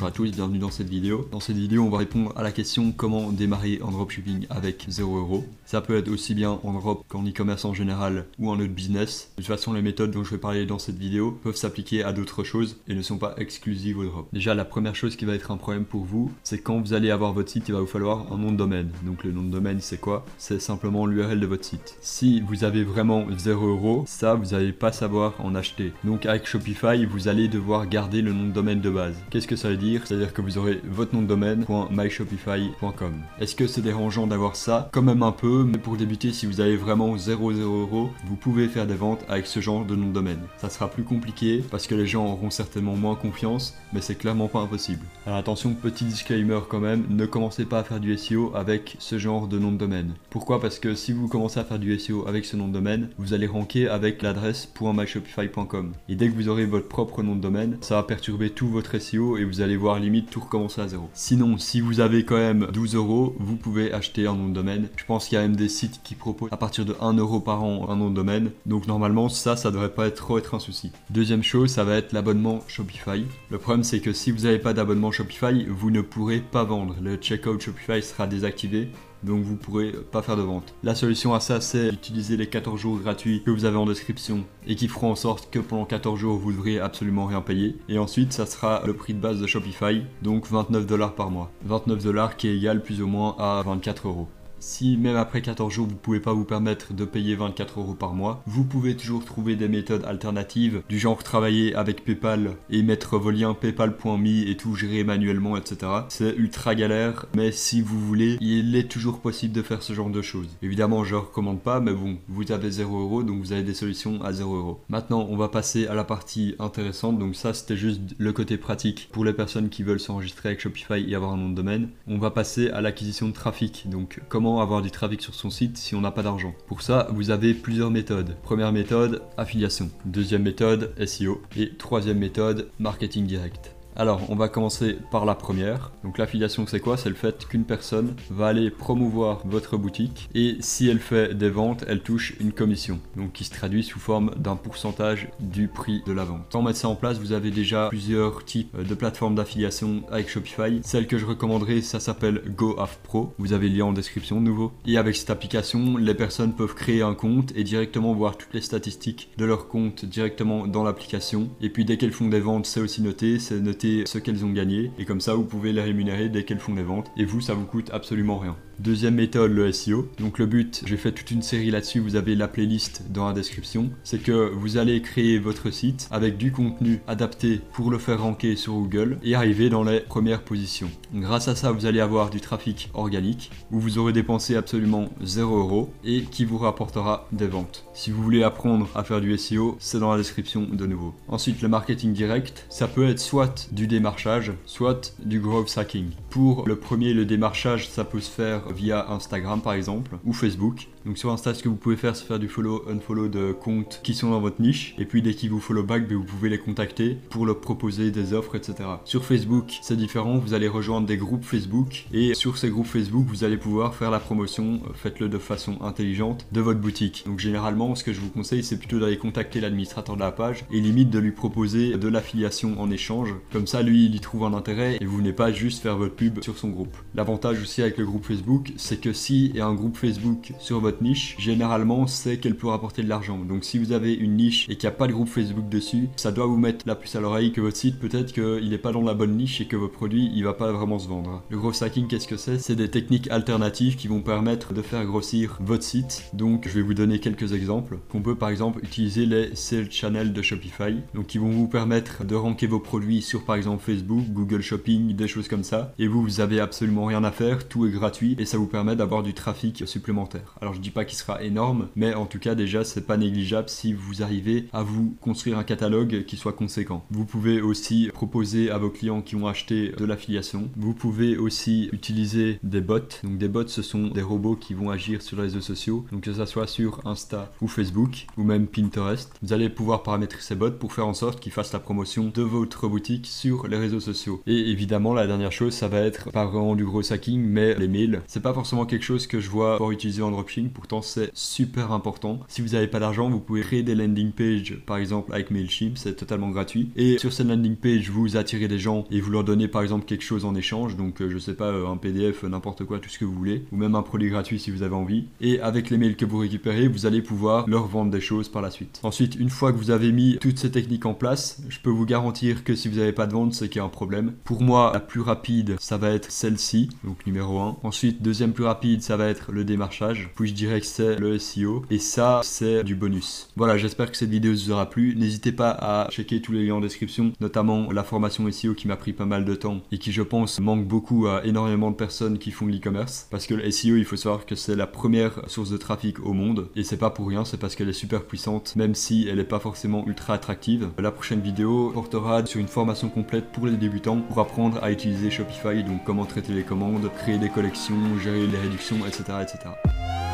bonjour à tous, bienvenue dans cette vidéo. Dans cette vidéo, on va répondre à la question comment démarrer en dropshipping avec 0€. Ça peut être aussi bien en drop qu'en e-commerce en général ou en autre business. De toute façon, les méthodes dont je vais parler dans cette vidéo peuvent s'appliquer à d'autres choses et ne sont pas exclusives au drop. Déjà, la première chose qui va être un problème pour vous, c'est quand vous allez avoir votre site, il va vous falloir un nom de domaine. Donc le nom de domaine, c'est quoi? C'est simplement l'URL de votre site. Si vous avez vraiment 0€, ça, vous n'allez pas savoir en acheter. Donc avec Shopify, vous allez devoir garder le nom de domaine de base. Qu'est-ce que ça veut dire? C'est-à-dire que vous aurez votre nom de domaine .myshopify.com. Est-ce que c'est dérangeant d'avoir ça? Quand même un peu, mais pour débuter, si vous avez vraiment 0€, vous pouvez faire des ventes avec ce genre de nom de domaine. Ça sera plus compliqué parce que les gens auront certainement moins confiance, mais c'est clairement pas impossible. Alors attention, petit disclaimer quand même, ne commencez pas à faire du SEO avec ce genre de nom de domaine. Pourquoi? Parce que si vous commencez à faire du SEO avec ce nom de domaine, vous allez ranker avec l'adresse .myshopify.com. Et dès que vous aurez votre propre nom de domaine, ça va perturber tout votre SEO et vous allez voir limite tout recommencer à zéro. Sinon, si vous avez quand même 12€, vous pouvez acheter un nom de domaine. Je pense qu'il y a même des sites qui proposent à partir de 1€ par an un nom de domaine. Donc normalement, ça devrait pas trop être un souci. Deuxième chose, ça va être l'abonnement Shopify. Le problème, c'est que si vous n'avez pas d'abonnement Shopify, vous ne pourrez pas vendre. Le checkout Shopify sera désactivé. Donc vous pourrez pas faire de vente. La solution à ça, c'est d'utiliser les 14 jours gratuits que vous avez en description et qui feront en sorte que pendant 14 jours vous ne devrez absolument rien payer. Et ensuite ça sera le prix de base de Shopify, donc 29$ par mois. 29$ qui est égal plus ou moins à 24€. Si même après 14 jours vous ne pouvez pas vous permettre de payer 24€ par mois, vous pouvez toujours trouver des méthodes alternatives du genre travailler avec PayPal et mettre vos liens paypal.me et tout gérer manuellement, etc. C'est ultra galère, mais si vous voulez, il est toujours possible de faire ce genre de choses. Évidemment, je ne recommande pas, mais bon, vous avez 0€, donc vous avez des solutions à 0€. Maintenant, on va passer à la partie intéressante. Donc ça, c'était juste le côté pratique pour les personnes qui veulent s'enregistrer avec Shopify et avoir un nom de domaine. On va passer à l'acquisition de trafic. Donc comment avoir du trafic sur son site si on n'a pas d'argent. Pour ça, vous avez plusieurs méthodes. Première méthode, affiliation. Deuxième méthode, SEO. Et troisième méthode, marketing direct. Alors, on va commencer par la première. Donc l'affiliation, c'est quoi? C'est le fait qu'une personne va aller promouvoir votre boutique et si elle fait des ventes, elle touche une commission. Donc qui se traduit sous forme d'un pourcentage du prix de la vente. Pour mettre ça en place, vous avez déjà plusieurs types de plateformes d'affiliation avec Shopify. Celle que je recommanderais, ça s'appelle GoAffPro. Vous avez le lien en description de nouveau. Et avec cette application, les personnes peuvent créer un compte et directement voir toutes les statistiques de leur compte directement dans l'application. Et puis dès qu'elles font des ventes, c'est aussi noté. C'est noté ce qu'elles ont gagné et comme ça vous pouvez les rémunérer dès qu'elles font des ventes et vous ça vous coûte absolument rien. Deuxième méthode, le SEO. Donc le but, j'ai fait toute une série là-dessus, vous avez la playlist dans la description, c'est que vous allez créer votre site avec du contenu adapté pour le faire ranker sur Google et arriver dans les premières positions. Grâce à ça, vous allez avoir du trafic organique où vous aurez dépensé absolument 0€ et qui vous rapportera des ventes. Si vous voulez apprendre à faire du SEO, c'est dans la description de nouveau. Ensuite, le marketing direct, ça peut être soit du démarchage, soit du growth hacking. Pour le premier, le démarchage, ça peut se faire via Instagram par exemple ou Facebook. Donc sur Insta, ce que vous pouvez faire, c'est faire du follow, unfollow de comptes qui sont dans votre niche et puis dès qu'ils vous follow back, vous pouvez les contacter pour leur proposer des offres, etc. Sur Facebook, c'est différent, vous allez rejoindre des groupes Facebook et sur ces groupes Facebook, vous allez pouvoir faire la promotion, faites-le de façon intelligente, de votre boutique. Donc généralement, ce que je vous conseille, c'est plutôt d'aller contacter l'administrateur de la page et limite de lui proposer de l'affiliation en échange. Comme ça, lui, il y trouve un intérêt et vous venez pas juste faire votre pub sur son groupe. L'avantage aussi avec le groupe Facebook, c'est que s'il y a un groupe Facebook sur votre niche, généralement c'est qu'elle peut rapporter de l'argent. Donc si vous avez une niche et qu'il n'y a pas de groupe Facebook dessus, ça doit vous mettre la puce à l'oreille que votre site peut-être qu'il n'est pas dans la bonne niche et que votre produit il va pas vraiment se vendre. Le growth hacking, qu'est-ce que c'est? C'est des techniques alternatives qui vont permettre de faire grossir votre site. Donc je vais vous donner quelques exemples. On peut par exemple utiliser les sales channels de Shopify, donc qui vont vous permettre de ranker vos produits sur par exemple Facebook, Google Shopping, des choses comme ça. Et vous avez absolument rien à faire, tout est gratuit et ça vous permet d'avoir du trafic supplémentaire. Alors je dis pas qu'il sera énorme, mais en tout cas déjà c'est pas négligeable si vous arrivez à vous construire un catalogue qui soit conséquent. Vous pouvez aussi proposer à vos clients qui ont acheté de l'affiliation. Vous pouvez aussi utiliser des bots. Donc des bots, ce sont des robots qui vont agir sur les réseaux sociaux, donc que ça soit sur Insta ou Facebook ou même Pinterest. Vous allez pouvoir paramétrer ces bots pour faire en sorte qu'ils fassent la promotion de votre boutique sur les réseaux sociaux. Et évidemment la dernière chose, ça va être pas vraiment du gros hacking, mais les mails. C'est pas forcément quelque chose que je vois pour utiliser en dropshipping, pourtant c'est super important. Si vous n'avez pas d'argent, vous pouvez créer des landing pages par exemple avec Mailchimp, c'est totalement gratuit. Et sur cette landing page, vous attirez des gens et vous leur donnez par exemple quelque chose en échange, donc je sais pas, un PDF, n'importe quoi, tout ce que vous voulez, ou même un produit gratuit si vous avez envie. Et avec les mails que vous récupérez, vous allez pouvoir leur vendre des choses par la suite. Ensuite, une fois que vous avez mis toutes ces techniques en place, je peux vous garantir que si vous n'avez pas de vente, c'est qu'il y a un problème. Pour moi, la plus rapide, ça va être celle-ci, donc numéro 1. Ensuite, deuxième plus rapide, ça va être le démarchage. Puis je dirais que c'est le SEO. Et ça, c'est du bonus. Voilà, j'espère que cette vidéo vous aura plu. N'hésitez pas à checker tous les liens en description, notamment la formation SEO qui m'a pris pas mal de temps et qui, je pense, manque beaucoup à énormément de personnes qui font de l'e-commerce. Parce que le SEO, il faut savoir que c'est la première source de trafic au monde. Et c'est pas pour rien, c'est parce qu'elle est super puissante, même si elle n'est pas forcément ultra attractive. La prochaine vidéo portera sur une formation complète pour les débutants pour apprendre à utiliser Shopify, donc comment traiter les commandes, créer des collections, gérer les réductions, etc. etc.